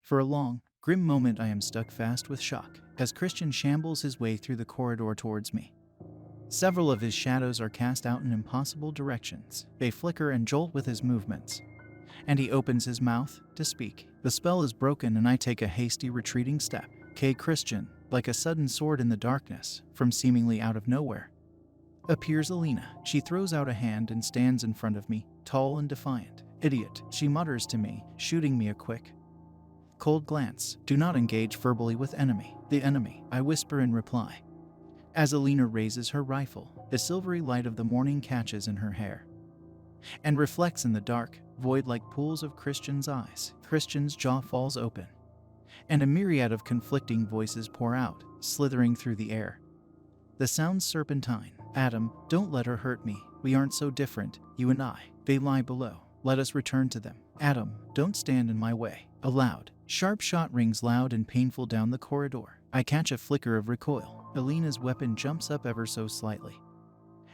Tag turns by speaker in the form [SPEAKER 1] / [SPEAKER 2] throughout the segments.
[SPEAKER 1] For a long, grim moment I am stuck fast with shock, as Christian shambles his way through the corridor towards me. Several of his shadows are cast out in impossible directions. They flicker and jolt with his movements. And he opens his mouth to speak. The spell is broken and I take a hasty retreating step. Christian, like a sudden sword in the darkness, from seemingly out of nowhere, appears Alina. She throws out a hand and stands in front of me, tall and defiant. "Idiot," she mutters to me, shooting me a quick, cold glance. "Do not engage verbally with enemy." "The enemy," I whisper in reply. As Alina raises her rifle, the silvery light of the morning catches in her hair and reflects in the dark void like pools of Christian's eyes. Christian's jaw falls open, and a myriad of conflicting voices pour out, slithering through the air. The sounds serpentine. "Adam, don't let her hurt me. We aren't so different, you and I. They lie below. Let us return to them. Adam, don't stand in my way." A loud, sharp shot rings loud and painful down the corridor. I catch a flicker of recoil. Alina's weapon jumps up ever so slightly,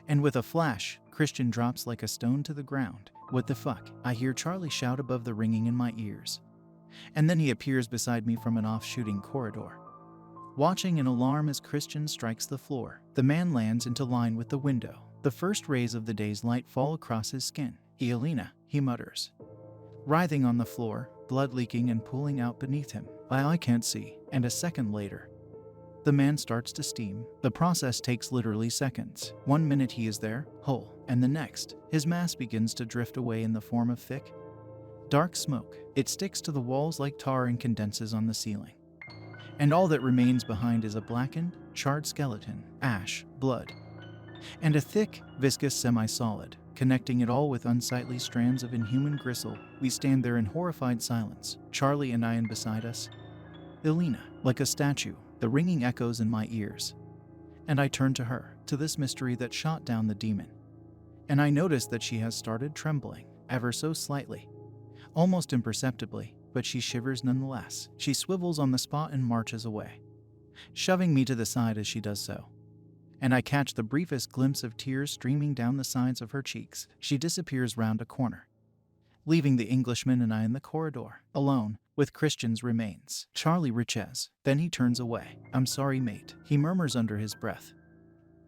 [SPEAKER 1] and with a flash, Christian drops like a stone to the ground. "What the fuck?" I hear Charlie shout above the ringing in my ears. And then he appears beside me from an off-shooting corridor, watching in alarm as Christian strikes the floor. The man lands into line with the window. The first rays of the day's light fall across his skin. "Alina," he mutters, writhing on the floor, blood leaking and pooling out beneath him. I can't see. And a second later, the man starts to steam. The process takes literally seconds. 1 minute he is there, whole, and the next, his mass begins to drift away in the form of thick, dark smoke. It sticks to the walls like tar and condenses on the ceiling. And all that remains behind is a blackened, charred skeleton, ash, blood, and a thick, viscous semi-solid, connecting it all with unsightly strands of inhuman gristle. We stand there in horrified silence, Charlie and I, and beside us, Alina, like a statue. The ringing echoes in my ears, and I turn to her, to this mystery that shot down the demon. And I notice that she has started trembling, ever so slightly, almost imperceptibly, but she shivers nonetheless. She swivels on the spot and marches away, shoving me to the side as she does so. And I catch the briefest glimpse of tears streaming down the sides of her cheeks. She disappears round a corner, leaving the Englishman and I in the corridor, alone with Christian's remains. Charlie retches. Then he turns away. "I'm sorry, mate," he murmurs under his breath.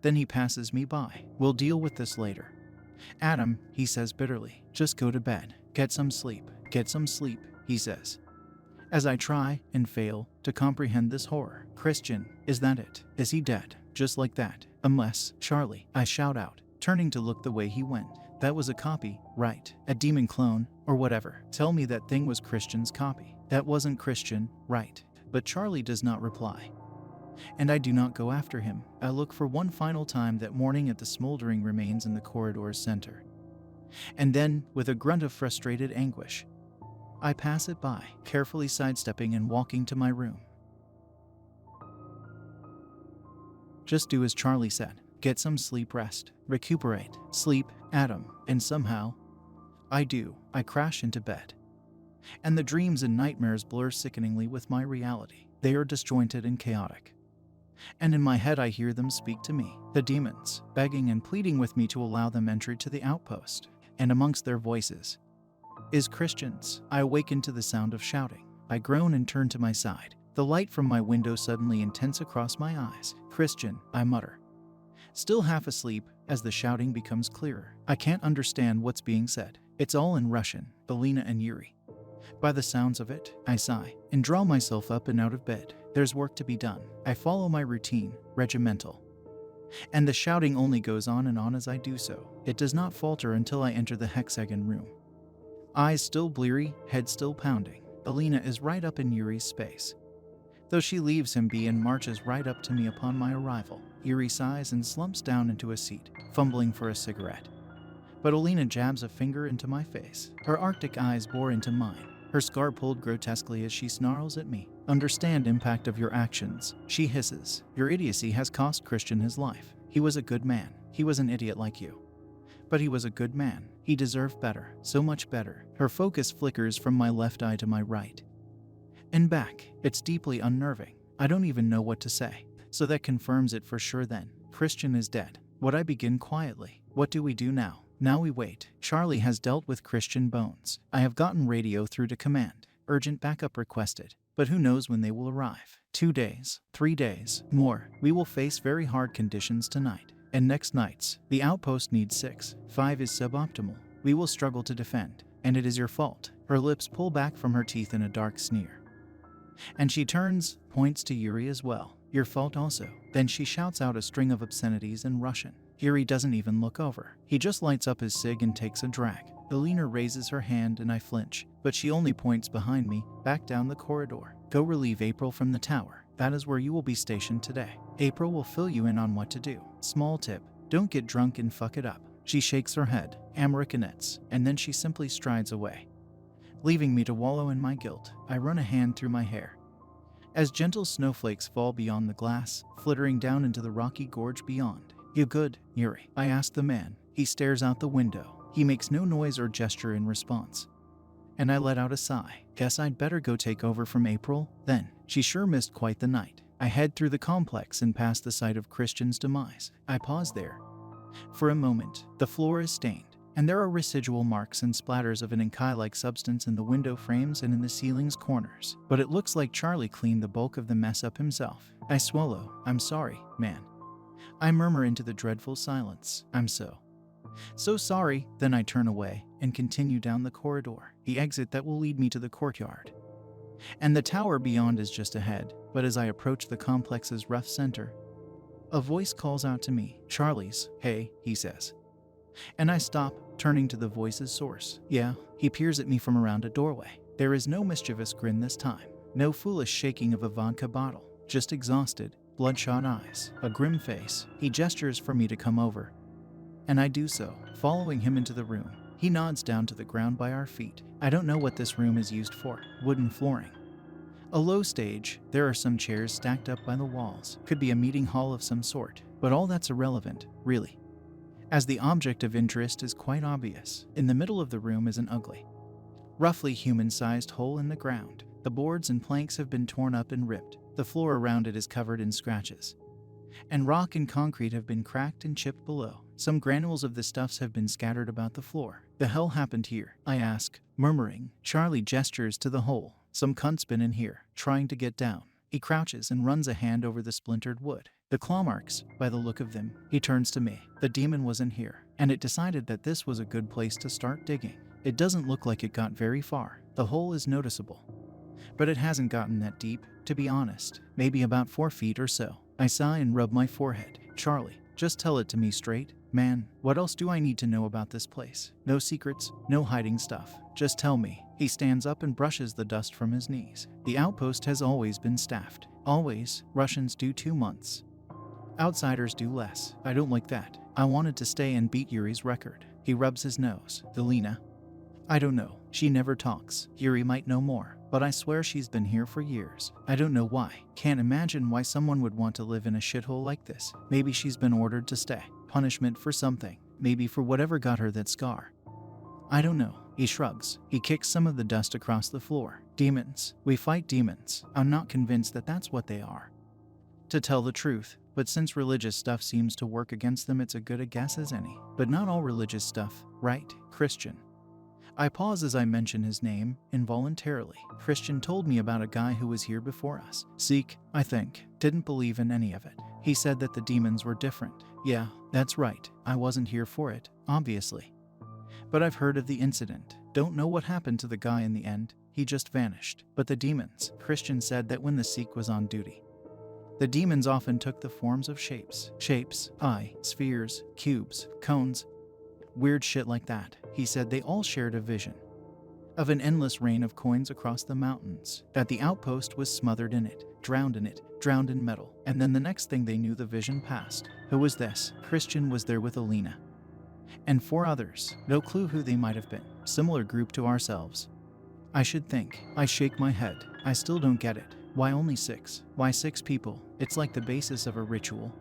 [SPEAKER 1] Then he passes me by. "We'll deal with this later." "Adam," he says bitterly, "just go to bed. Get some sleep." "Get some sleep," he says, as I try and fail to comprehend this horror. "Christian, is that it? Is he dead? Just like that?" "Unless, Charlie," I shout out, turning to look the way he went. "That was a copy, right? A demon clone, or whatever. Tell me that thing was Christian's copy." "That wasn't Christian, right?" But Charlie does not reply, and I do not go after him. I look for one final time that morning at the smoldering remains in the corridor's center. And then, with a grunt of frustrated anguish, I pass it by, carefully sidestepping and walking to my room. Just do as Charlie said. Get some sleep, rest, recuperate, sleep, Adam, and somehow, I do. I crash into bed. And the dreams and nightmares blur sickeningly with my reality. They are disjointed and chaotic. And in my head I hear them speak to me, the demons, begging and pleading with me to allow them entry to the outpost. And amongst their voices is Christian's. I awaken to the sound of shouting. I groan and turn to my side. The light from my window suddenly intense across my eyes. "Christian," I mutter, still half asleep, as the shouting becomes clearer. I can't understand what's being said. It's all in Russian, Alina and Yuri. By the sounds of it, I sigh and draw myself up and out of bed. There's work to be done. I follow my routine, regimental. And the shouting only goes on and on as I do so. It does not falter until I enter the hexagon room. Eyes still bleary, head still pounding. Alina is right up in Yuri's space, though she leaves him be and marches right up to me upon my arrival. Yuri sighs and slumps down into a seat, fumbling for a cigarette. But Alina jabs a finger into my face. Her arctic eyes bore into mine, her scar pulled grotesquely as she snarls at me. "Understand impact of your actions," she hisses. "Your idiocy has cost Christian his life. He was a good man. He was an idiot like you. But he was a good man. He deserved better, so much better." Her focus flickers from my left eye to my right and back. It's deeply unnerving. I don't even know what to say. So that confirms it for sure then. Christian is dead. Would I begin quietly? What do we do now? Now we wait. Charlie has dealt with Christian bones. I have gotten radio through to command. Urgent backup requested. But who knows when they will arrive? 2 days, 3 days, more. We will face very hard conditions tonight. And next nights, the outpost needs 6. 5 is suboptimal. We will struggle to defend. And it is your fault. Her lips pull back from her teeth in a dark sneer. And she turns, points to Yuri as well. Your fault also. Then she shouts out a string of obscenities in Russian. Yuri doesn't even look over. He just lights up his cig and takes a drag. Elena raises her hand and I flinch, but she only points behind me, back down the corridor. Go relieve April from the tower. That is where you will be stationed today. April will fill you in on what to do. Small tip, don't get drunk and fuck it up. She shakes her head, Americanets, and then she simply strides away, leaving me to wallow in my guilt. I run a hand through my hair as gentle snowflakes fall beyond the glass, flittering down into the rocky gorge beyond. You good, Yuri? I ask the man. He stares out the window. He makes no noise or gesture in response. And I let out a sigh. Guess I'd better go take over from April, then. She sure missed quite the night. I head through the complex and past the site of Christian's demise. I pause there. For a moment, the floor is stained, and there are residual marks and splatters of an inky-like substance in the window frames and in the ceiling's corners. But it looks like Charlie cleaned the bulk of the mess up himself. I swallow. I'm sorry, man. I murmur into the dreadful silence. I'm so sorry. Then I turn away and continue down the corridor, the exit that will lead me to the courtyard. And the tower beyond is just ahead, but as I approach the complex's rough center, a voice calls out to me. Charlie's. Hey, he says. And I stop, turning to the voice's source. Yeah, he peers at me from around a doorway. There is no mischievous grin this time, no foolish shaking of a vodka bottle, just exhausted, bloodshot eyes, a grim face. He gestures for me to come over, and I do so, following him into the room. He nods down to the ground by our feet. I don't know what this room is used for. Wooden flooring. A low stage, there are some chairs stacked up by the walls. Could be a meeting hall of some sort, but all that's irrelevant, really, as the object of interest is quite obvious. In the middle of the room is an ugly, roughly human-sized hole in the ground. The boards and planks have been torn up and ripped. The floor around it is covered in scratches, and rock and concrete have been cracked and chipped below. Some granules of the stuffs have been scattered about the floor. The hell happened here? I ask, murmuring. Charlie gestures to the hole. Some cunt's been in here, trying to get down. He crouches and runs a hand over the splintered wood. The claw marks, by the look of them. He turns to me. The demon was in here, and it decided that this was a good place to start digging. It doesn't look like it got very far. The hole is noticeable, but it hasn't gotten that deep, to be honest. Maybe about 4 feet or so. I sigh and rub my forehead. Charlie, just tell it to me straight. Man, what else do I need to know about this place? No secrets, no hiding stuff. Just tell me. He stands up and brushes the dust from his knees. The outpost has always been staffed. Always. Russians do 2 months. Outsiders do less. I don't like that. I wanted to stay and beat Yuri's record. He rubs his nose. Elena? I don't know. She never talks. Yuri might know more, but I swear she's been here for years. I don't know why. Can't imagine why someone would want to live in a shithole like this. Maybe she's been ordered to stay. Punishment for something. Maybe for whatever got her that scar. I don't know. He shrugs. He kicks some of the dust across the floor. Demons. We fight demons. I'm not convinced that that's what they are, to tell the truth, but since religious stuff seems to work against them, it's a good a guess as any. But not all religious stuff, right, Christian? I pause as I mention his name, involuntarily. Christian told me about a guy who was here before us. Sikh, I think. Didn't believe in any of it. He said that the demons were different. Yeah, that's right. I wasn't here for it, obviously. But I've heard of the incident. Don't know what happened to the guy in the end. He just vanished. But the demons, Christian said that when the Sikh was on duty, the demons often took the forms of shapes. Shapes, spheres, cubes, cones, weird shit like that. He said they all shared a vision of an endless rain of coins across the mountains, that the outpost was smothered in it, drowned in metal. And then the next thing they knew, the vision passed. Who was this? Christian was there with Alina and 4 others. No clue who they might have been. Similar group to ourselves, I should think. I shake my head. I still don't get it. Why only 6? Why 6 people? It's like the basis of a ritual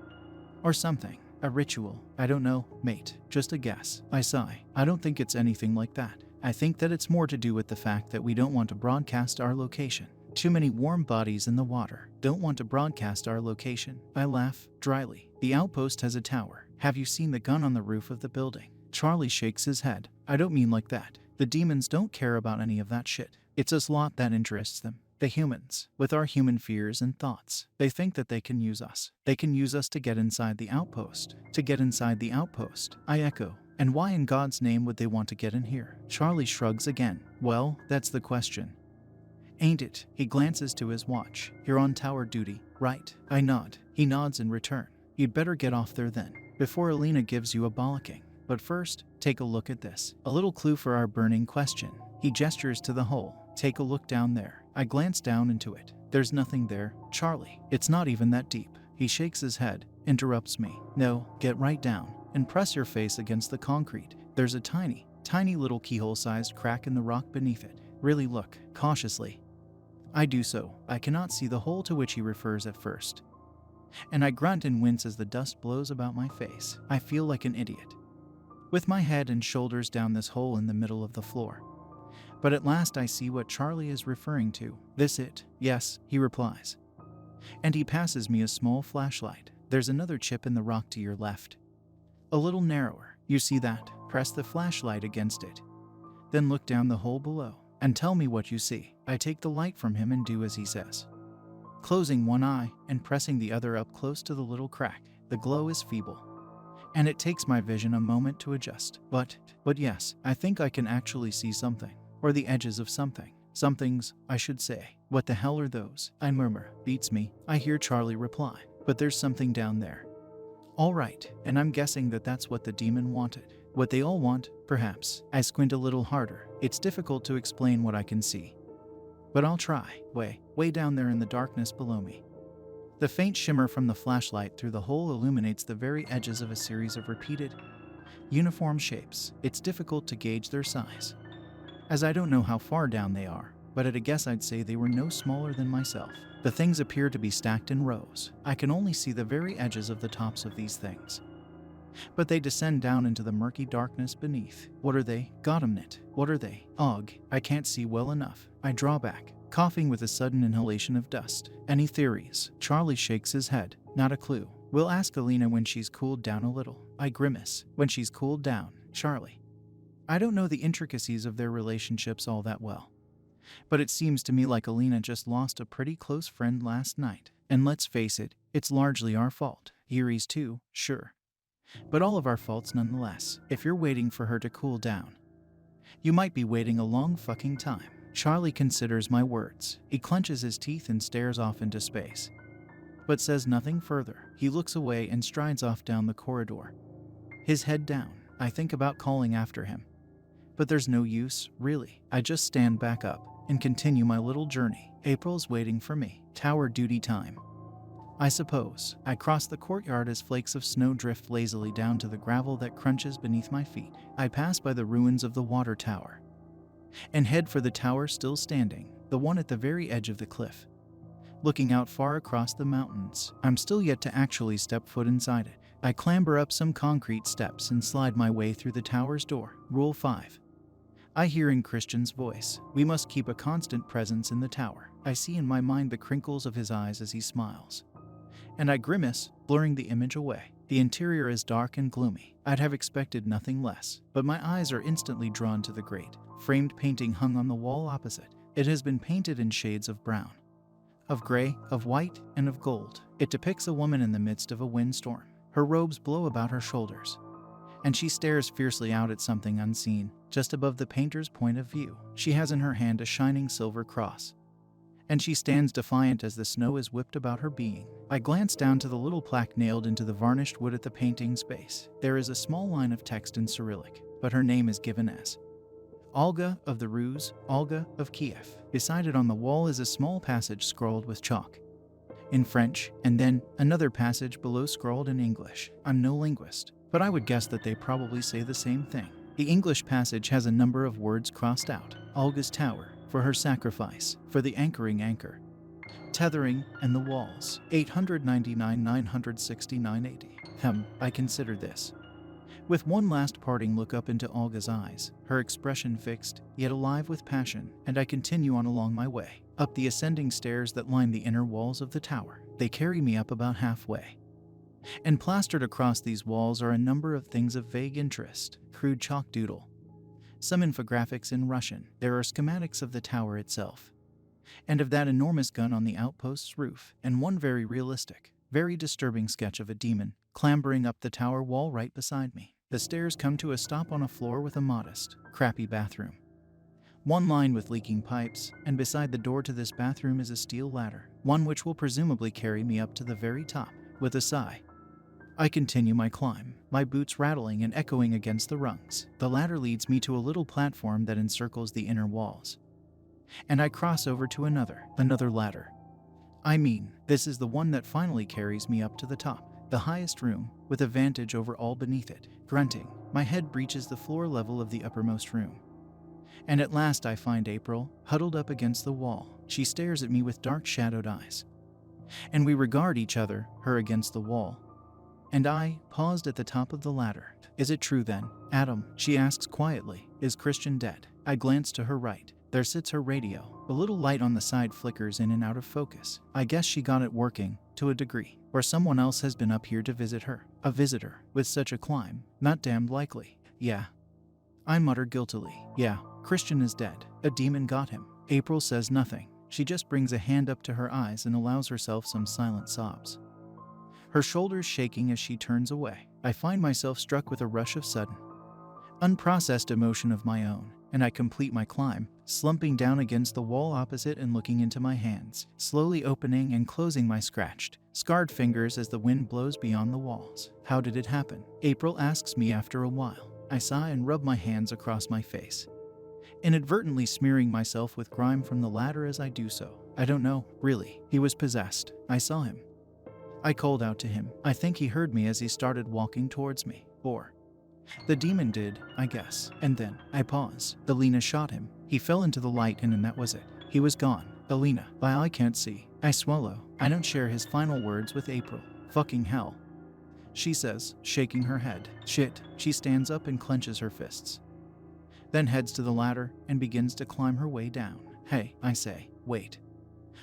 [SPEAKER 1] or something. A ritual? I don't know, mate. Just a guess. I sigh. I don't think it's anything like that. I think that it's more to do with the fact that we don't want to broadcast our location. Too many warm bodies in the water. Don't want to broadcast our location. I laugh, dryly. The outpost has a tower. Have you seen the gun on the roof of the building? Charlie shakes his head. I don't mean like that. The demons don't care about any of that shit. It's us lot that interests them. The humans, with our human fears and thoughts. They think that they can use us. They can use us to get inside the outpost. To get inside the outpost, I echo. And why in God's name would they want to get in here? Charlie shrugs again. Well, that's the question. Ain't it? He glances to his watch. You're on tower duty, right? I nod. He nods in return. You'd better get off there then, before Alina gives you a bollocking. But first, take a look at this. A little clue for our burning question. He gestures to the hole. Take a look down there. I glance down into it. There's nothing there, Charlie. It's not even that deep. He shakes his head, interrupts me. No, get right down, and press your face against the concrete. There's a tiny little keyhole-sized crack in the rock beneath it. Really look, cautiously. I do so. I cannot see the hole to which he refers at first. And I grunt and wince as the dust blows about my face. I feel like an idiot, with my head and shoulders down this hole in the middle of the floor. But at last I see what Charlie is referring to. This it? Yes, he replies. And he passes me a small flashlight. There's another chip in the rock to your left. A little narrower. You see that? Press the flashlight against it. Then look down the hole below, and tell me what you see. I take the light from him and do as he says, closing one eye and pressing the other up close to the little crack. The glow is feeble, and it takes my vision a moment to adjust. But yes, I think I can actually see something, or the edges of something. Some things, I should say. What the hell are those? I murmur. Beats me, I hear Charlie reply. But there's something down there. All right, and I'm guessing that that's what the demon wanted. What they all want, perhaps. I squint a little harder. It's difficult to explain what I can see, but I'll try. Way down there in the darkness below me, the faint shimmer from the flashlight through the hole illuminates the very edges of a series of repeated, uniform shapes. It's difficult to gauge their size, as I don't know how far down they are, but at a guess I'd say they were no smaller than myself. The things appear to be stacked in rows. I can only see the very edges of the tops of these things, but they descend down into the murky darkness beneath. What are they? Goddammit, what are they? Ugh, I can't see well enough. I draw back, coughing with a sudden inhalation of dust. Any theories? Charlie shakes his head. Not a clue. We'll ask Alina when she's cooled down a little. I grimace. When she's cooled down, Charlie. I don't know the intricacies of their relationships all that well, but it seems to me like Alina just lost a pretty close friend last night. And let's face it, it's largely our fault. Yuri's too, sure, but all of our faults nonetheless. If you're waiting for her to cool down, you might be waiting a long fucking time. Charlie considers my words. He clenches his teeth and stares off into space, but says nothing further. He looks away and strides off down the corridor, his head down. I think about calling after him, but there's no use, really. I just stand back up and continue my little journey. April's waiting for me. Tower duty time, I suppose. I cross the courtyard as flakes of snow drift lazily down to the gravel that crunches beneath my feet. I pass by the ruins of the water tower and head for the tower still standing, the one at the very edge of the cliff, looking out far across the mountains. I'm still yet to actually step foot inside it. I clamber up some concrete steps and slide my way through the tower's door. Rule 5. I hear in Christian's voice, we must keep a constant presence in the tower. I see in my mind the crinkles of his eyes as he smiles, and I grimace, blurring the image away. The interior is dark and gloomy. I'd have expected nothing less, but my eyes are instantly drawn to the great, framed painting hung on the wall opposite. It has been painted in shades of brown, of gray, of white, and of gold. It depicts a woman in the midst of a windstorm. Her robes blow about her shoulders, and she stares fiercely out at something unseen, just above the painter's point of view. She has in her hand a shining silver cross, and she stands defiant as the snow is whipped about her being. I glance down to the little plaque nailed into the varnished wood at the painting's base. There is a small line of text in Cyrillic, but her name is given as Olga of the Ruse, Olga of Kiev. Beside it on the wall is a small passage scrawled with chalk in French, and then another passage below scrawled in English. I'm no linguist, but I would guess that they probably say the same thing. The English passage has a number of words crossed out. Olga's tower, for her sacrifice, for the anchoring anchor, tethering, and the walls. 899 969 80. I consider this, with one last parting look up into Olga's eyes, her expression fixed, yet alive with passion, and I continue on along my way, up the ascending stairs that line the inner walls of the tower. They carry me up about halfway, and plastered across these walls are a number of things of vague interest. Crude chalk doodle, some infographics in Russian. There are schematics of the tower itself, and of that enormous gun on the outpost's roof, and one very realistic, very disturbing sketch of a demon clambering up the tower wall right beside me. The stairs come to a stop on a floor with a modest, crappy bathroom. One lined with leaking pipes, and beside the door to this bathroom is a steel ladder, one which will presumably carry me up to the very top. With a sigh, I continue my climb, my boots rattling and echoing against the rungs. The ladder leads me to a little platform that encircles the inner walls, and I cross over to another ladder. I mean, this is the one that finally carries me up to the top, the highest room, with a vantage over all beneath it. Grunting, my head breaches the floor level of the uppermost room. And at last I find April, huddled up against the wall. She stares at me with dark shadowed eyes, and we regard each other, her against the wall, and I, paused at the top of the ladder. Is it true then, Adam? She asks quietly. Is Christian dead? I glance to her right. There sits her radio. A little light on the side flickers in and out of focus. I guess she got it working, to a degree. Or someone else has been up here to visit her. A visitor, with such a climb. Not damned likely. Yeah. I mutter guiltily. Yeah, Christian is dead. A demon got him. April says nothing. She just brings a hand up to her eyes and allows herself some silent sobs, her shoulders shaking as she turns away. I find myself struck with a rush of sudden, unprocessed emotion of my own, and I complete my climb, slumping down against the wall opposite and looking into my hands, slowly opening and closing my scratched, scarred fingers as the wind blows beyond the walls. How did it happen? April asks me after a while. I sigh and rub my hands across my face, inadvertently smearing myself with grime from the ladder as I do so. I don't know, really. He was possessed. I saw him. I called out to him. I think he heard me as he started walking towards me. Or the demon did, I guess. And then, I pause. Alina shot him. He fell into the light and that was it. He was gone. Alina. I can't see. I swallow. I don't share his final words with April. Fucking hell, she says, shaking her head. Shit. She stands up and clenches her fists, then heads to the ladder and begins to climb her way down. Hey, I say. Wait.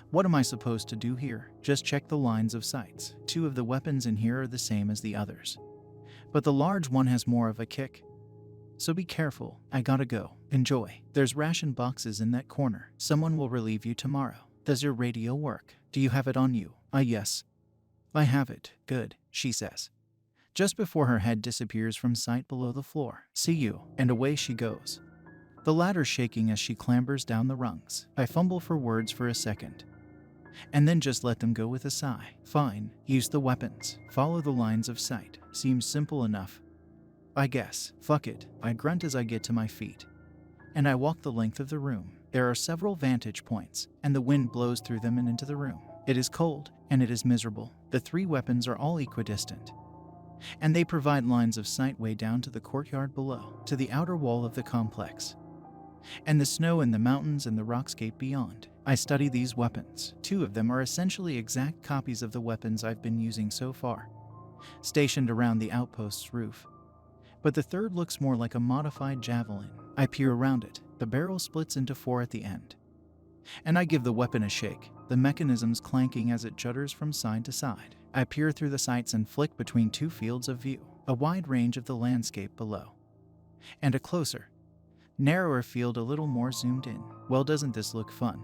[SPEAKER 1] What am I supposed to do here? Just check the lines of sights. 2 of the weapons in here are the same as the others, but the large one has more of a kick. So be careful. I gotta go. Enjoy. There's ration boxes in that corner. Someone will relieve you tomorrow. Does your radio work? Do you have it on you? Yes. I have it. Good, she says, just before her head disappears from sight below the floor. See you. And away she goes, the ladder shaking as she clambers down the rungs. I fumble for words for a second, and then just let them go with a sigh. Fine, use the weapons. Follow the lines of sight. Seems simple enough, I guess. Fuck it. I grunt as I get to my feet, and I walk the length of the room. There are several vantage points, and the wind blows through them and into the room. It is cold, and it is miserable. The 3 weapons are all equidistant, and they provide lines of sight way down to the courtyard below, to the outer wall of the complex, and the snow and the mountains and the rockscape beyond. I study these weapons. 2 of them are essentially exact copies of the weapons I've been using so far, stationed around the outpost's roof. But the third looks more like a modified javelin. I peer around it. The barrel splits into 4 at the end, and I give the weapon a shake, the mechanisms clanking as it judders from side to side. I peer through the sights and flick between 2 fields of view, a wide range of the landscape below, and a closer, narrower field a little more zoomed in. Well, doesn't this look fun?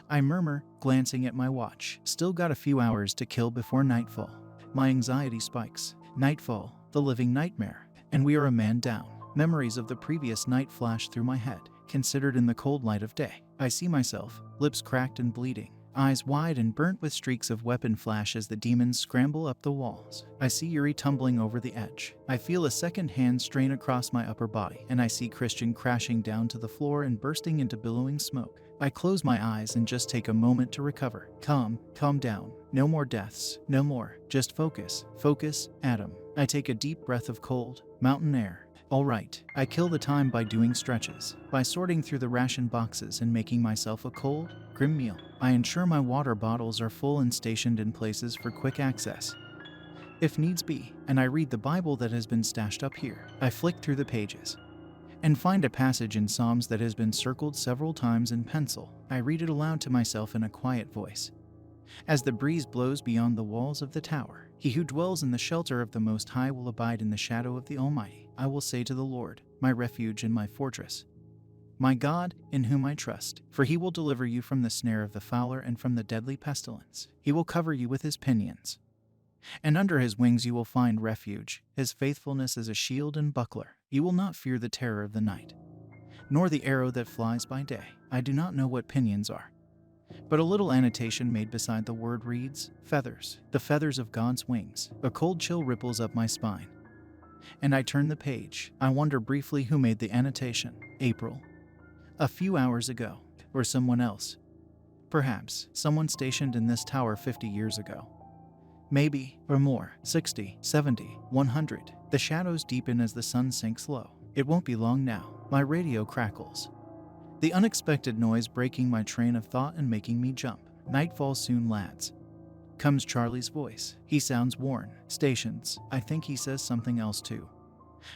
[SPEAKER 1] I murmur, glancing at my watch. Still got a few hours to kill before nightfall. My anxiety spikes. Nightfall, the living nightmare, and we are a man down. Memories of the previous night flash through my head, considered in the cold light of day. I see myself, lips cracked and bleeding, eyes wide and burnt with streaks of weapon flash as the demons scramble up the walls. I see Yuri tumbling over the edge. I feel a second hand strain across my upper body, and I see Christian crashing down to the floor and bursting into billowing smoke. I close my eyes and just take a moment to recover. Calm down. No more deaths. No more. Just focus. Focus, Adam. I take a deep breath of cold, mountain air. All right. I kill the time by doing stretches, by sorting through the ration boxes and making myself a cold, grim meal. I ensure my water bottles are full and stationed in places for quick access, if needs be, and I read the Bible that has been stashed up here. I flick through the pages and find a passage in Psalms that has been circled several times in pencil. I read it aloud to myself in a quiet voice, as the breeze blows beyond the walls of the tower. He who dwells in the shelter of the Most High will abide in the shadow of the Almighty. I will say to the Lord, my refuge and my fortress, my God, in whom I trust, for he will deliver you from the snare of the fowler and from the deadly pestilence. He will cover you with his pinions, and under his wings you will find refuge. His faithfulness is a shield and buckler. You will not fear the terror of the night, nor the arrow that flies by day. I do not know what pinions are, but a little annotation made beside the word reads, feathers, the feathers of God's wings. A cold chill ripples up my spine, and I turn the page. I wonder briefly who made the annotation. April. A few hours ago, or someone else. Perhaps someone stationed in this tower 50 years ago. Maybe, or more, 60, 70, 100. The shadows deepen as the sun sinks low. It won't be long now. My radio crackles, the unexpected noise breaking my train of thought and making me jump. Nightfall soon, lads. Comes Charlie's voice. He sounds worn. Stations. I think he says something else too.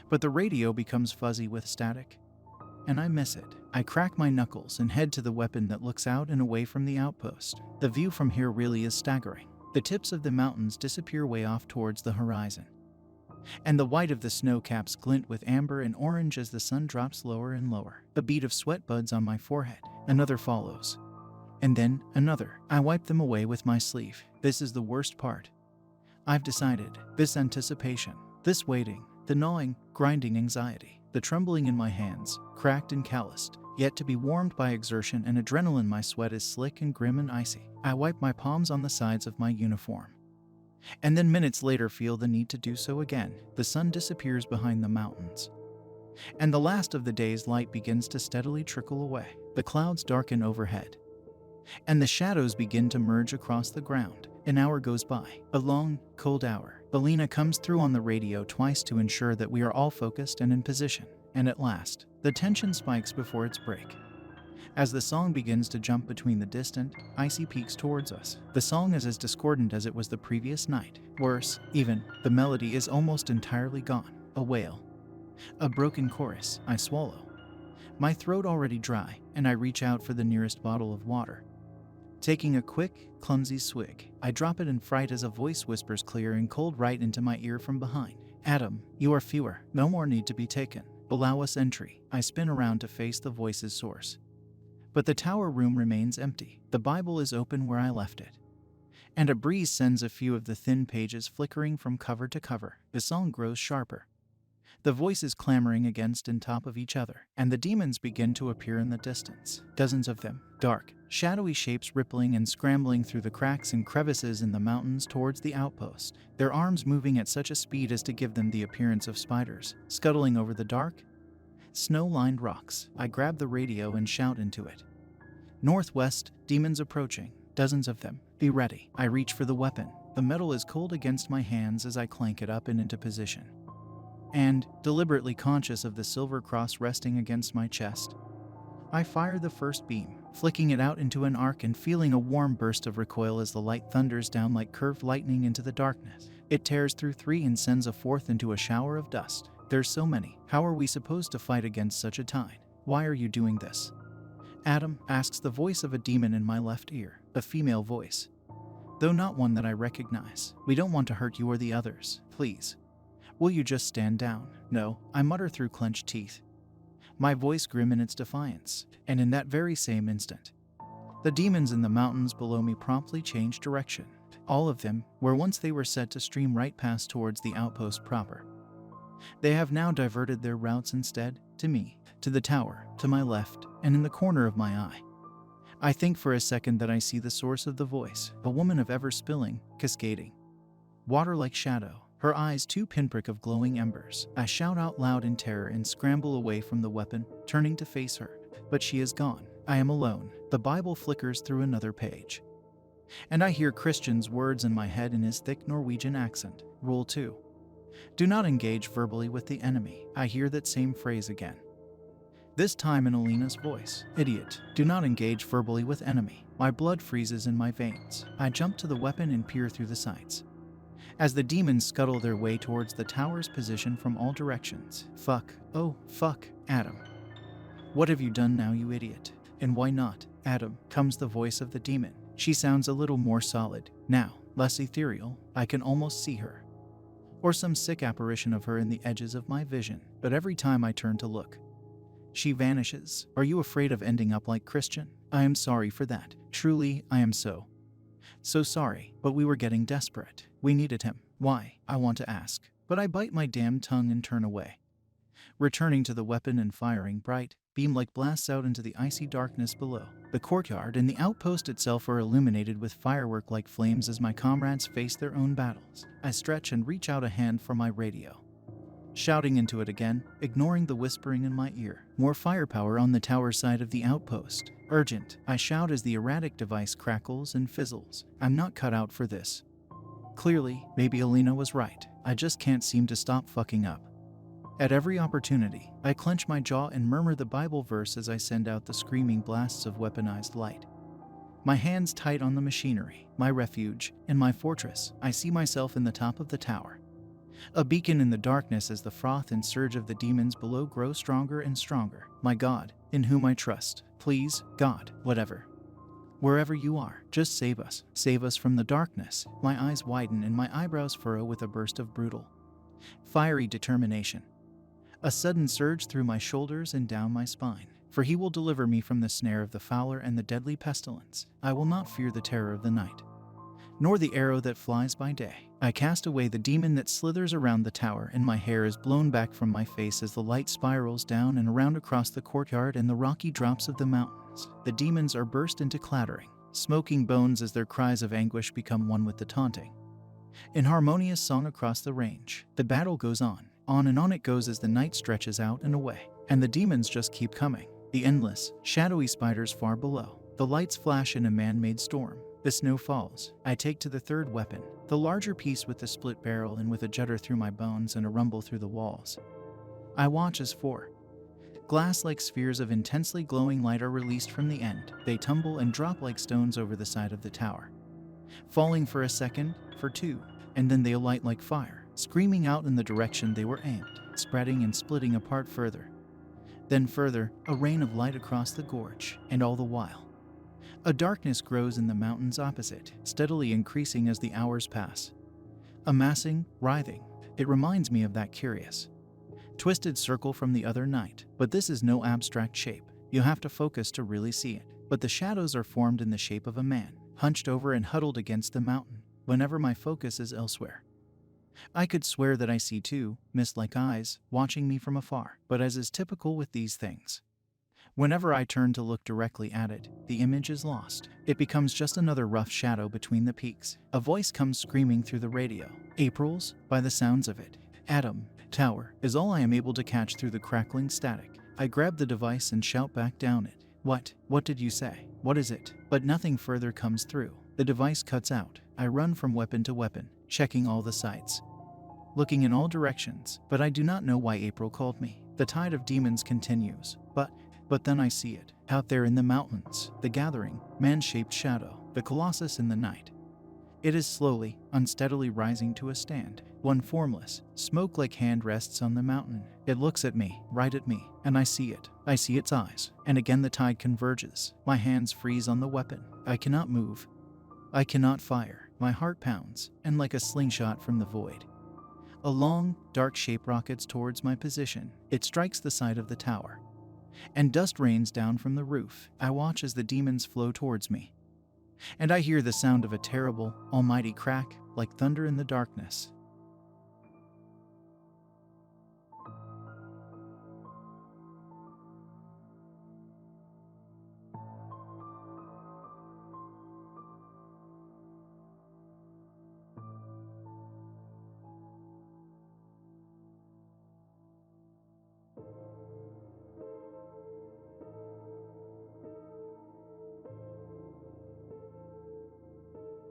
[SPEAKER 1] But the radio becomes fuzzy with static, and I miss it. I crack my knuckles and head to the weapon that looks out and away from the outpost. The view from here really is staggering. The tips of the mountains disappear way off towards the horizon, and the white of the snow caps glint with amber and orange as the sun drops lower and lower. A bead of sweat buds on my forehead. Another follows, and then another. I wipe them away with my sleeve. This is the worst part. I've decided. This anticipation, this waiting, the gnawing, grinding anxiety, the trembling in my hands, cracked and calloused, yet to be warmed by exertion and adrenaline. My sweat is slick and grim and icy. I wipe my palms on the sides of my uniform, and then minutes later feel the need to do so again. The sun disappears behind the mountains, and the last of the day's light begins to steadily trickle away. The clouds darken overhead, and the shadows begin to merge across the ground. An hour goes by, a long, cold hour. Belina comes through on the radio twice to ensure that we are all focused and in position. And at last, the tension spikes before its break, as the song begins to jump between the distant, icy peaks towards us. The song is as discordant as it was the previous night. Worse, even, the melody is almost entirely gone. A wail, a broken chorus. I swallow, my throat already dry, and I reach out for the nearest bottle of water. Taking a quick, clumsy swig, I drop it in fright as a voice whispers clear and cold right into my ear from behind. Adam, you are fewer. No more need to be taken. Allow us entry. I spin around to face the voice's source, but the tower room remains empty. The Bible is open where I left it, and a breeze sends a few of the thin pages flickering from cover to cover. The song grows sharper, the voices clamoring against and top of each other, and the demons begin to appear in the distance. Dozens of them, dark, shadowy shapes rippling and scrambling through the cracks and crevices in the mountains towards the outpost, their arms moving at such a speed as to give them the appearance of spiders, scuttling over the dark, snow-lined rocks. I grab the radio and shout into it. Northwest, demons approaching, dozens of them. Be ready. I reach for the weapon. The metal is cold against my hands as I clank it up and into position, and, deliberately conscious of the silver cross resting against my chest, I fire the first beam, flicking it out into an arc and feeling a warm burst of recoil as the light thunders down like curved lightning into the darkness. It tears through three and sends a fourth into a shower of dust. There's so many. How are we supposed to fight against such a tide? Why are you doing this, Adam? Asks the voice of a demon in my left ear, a female voice, though not one that I recognize. We don't want to hurt you or the others. Please, will you just stand down? No, I mutter through clenched teeth, my voice grim in its defiance. And in that very same instant, the demons in the mountains below me promptly changed direction. All of them, where once they were set to stream right past towards the outpost proper, they have now diverted their routes instead, to me, to the tower, to my left, and in the corner of my eye. I think for a second that I see the source of the voice, a woman of ever-spilling, cascading water like shadow, her eyes two pinprick of glowing embers. I shout out loud in terror and scramble away from the weapon, turning to face her. But she is gone. I am alone. The Bible flickers through another page, and I hear Christian's words in my head in his thick Norwegian accent. Rule 2. Do not engage verbally with the enemy. I hear that same phrase again, this time in Alina's voice. Idiot. Do not engage verbally with enemy. My blood freezes in my veins. I jump to the weapon and peer through the sights, as the demons scuttle their way towards the tower's position from all directions. Fuck. Oh, fuck, Adam. What have you done now, you idiot? And why not, Adam? Comes the voice of the demon. She sounds a little more solid now, less ethereal. I can almost see her. or some sick apparition of her in the edges of my vision. But every time I turn to look, she vanishes. Are you afraid of ending up like Christian? I am sorry for that. Truly, I am so sorry. But we were getting desperate. We needed him. Why? I want to ask. But I bite my damn tongue and turn away, returning to the weapon and firing bright beam-like blasts out into the icy darkness below. The courtyard and the outpost itself are illuminated with firework-like flames as my comrades face their own battles. I stretch and reach out a hand for my radio, shouting into it again, ignoring the whispering in my ear. More firepower on the tower side of the outpost. Urgent, I shout as the erratic device crackles and fizzles. I'm not cut out for this. Clearly, maybe Alina was right. I just can't seem to stop fucking up. At every opportunity, I clench my jaw and murmur the Bible verse as I send out the screaming blasts of weaponized light. My hands tight on the machinery, my refuge, and my fortress. I see myself in the top of the tower, a beacon in the darkness as the froth and surge of the demons below grow stronger and stronger. My God, in whom I trust. Please, God, wherever you are, just save us. Save us from the darkness. My eyes widen and my eyebrows furrow with a burst of brutal, fiery determination. A sudden surge through my shoulders and down my spine. For he will deliver me from the snare of the fowler and the deadly pestilence. I will not fear the terror of the night, nor the arrow that flies by day. I cast away the demon that slithers around the tower, and my hair is blown back from my face as the light spirals down and around across the courtyard and the rocky drops of the mountains. The demons are burst into clattering, smoking bones as their cries of anguish become one with the taunting, in harmonious song across the range. The battle goes on and on it goes as the night stretches out and away, and the demons just keep coming. The endless, shadowy spiders far below. The lights flash in a man-made storm. The snow falls. I take to the third weapon, the larger piece with the split barrel, and with a judder through my bones and a rumble through the walls, I watch as four glass-like spheres of intensely glowing light are released from the end. They tumble and drop like stones over the side of the tower, falling for a second, for two, and then they alight like fire, screaming out in the direction they were aimed, spreading and splitting apart further. Then further, a rain of light across the gorge, and all the while, a darkness grows in the mountains opposite, steadily increasing as the hours pass. Amassing, writhing, it reminds me of that curious, twisted circle from the other night. But this is no abstract shape. You have to focus to really see it. But the shadows are formed in the shape of a man, hunched over and huddled against the mountain, whenever my focus is elsewhere. I could swear that I see two mist-like eyes watching me from afar. But as is typical with these things, whenever I turn to look directly at it, the image is lost. It becomes just another rough shadow between the peaks. A voice comes screaming through the radio. April's, by the sounds of it. Adam, tower, is all I am able to catch through the crackling static. I grab the device and shout back down it. What did you say? What is it? But nothing further comes through. The device cuts out. I run from weapon to weapon, checking all the sights, looking in all directions, but I do not know why April called me. The tide of demons continues, but then I see it. Out there in the mountains, the gathering, man-shaped shadow, the colossus in the night. It is slowly, unsteadily rising to a stand. One formless, smoke-like hand rests on the mountain. It looks at me, right at me, and I see it. I see its eyes, and again the tide converges. My hands freeze on the weapon. I cannot move. I cannot fire. My heart pounds, and like a slingshot from the void, a long, dark shape rockets towards my position. It strikes the side of the tower, and dust rains down from the roof. I watch as the demons flow towards me, and I hear the sound of a terrible, almighty crack, like thunder in the darkness.